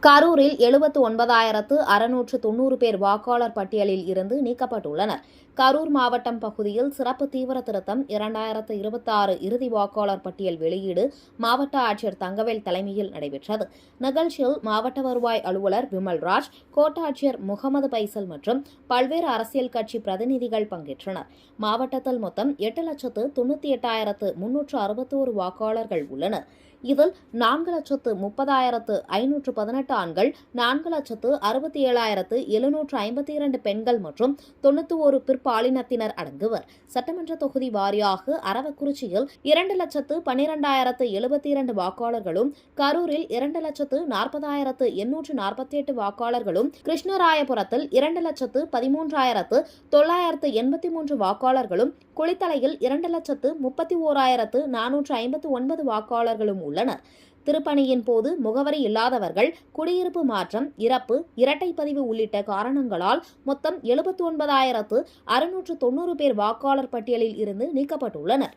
கரூரில் 79,690 பேர் வாக்காளர் பட்டியலில் இருந்து நீக்கப்பட்டுள்ளனர். கரூர் மாவட்டம் பகுதியில் சிறப்பு தீவிர திருத்தம் 2026 இறுதி வாக்காளர் பட்டியல் வெளியீடு மாவட்ட ஆட்சியர் தங்கவேல் தலைமையில் நடைபெற்றது. நிகழ்ச்சியில் மாவட்ட வருவாய் அலுவலர் விமல்ராஜ், கோட்டாட்சியர் முகமது பைசல் மற்றும் பல்வேறு அரசியல் கட்சி பிரதிநிதிகள் பங்கேற்றனர். மாவட்டத்தில் மொத்தம் 8,98,361 வாக்காளர்கள் உள்ளனர். இதில் 4,30,518 ஆண்கள், 4,67,752 பெண்கள் மற்றும் 91 பிற்பாலினத்தினர் அடங்குவர். சட்டமன்ற தொகுதி வாரியாக அரவக்குறிச்சியில் 2,12,072 வாக்காளர்களும், கரூரில் 2,40,848 வாக்காளர்களும், கிருஷ்ணராயபுரத்தில் 2,13,983 வாக்காளர்களும், குளித்தலையில் 2,31,459 வாக்காளர்களும் உள்ளனர். திருப்பணியின் போது முகவரி இல்லாதவர்கள், குடியிருப்பு மாற்றம், இறப்பு, இரட்டை பதிவு உள்ளிட்ட காரணங்களால் மொத்தம் 79,690 பேர் வாக்காளர் பட்டியலில் இருந்து நீக்கப்பட்டுள்ளனர்.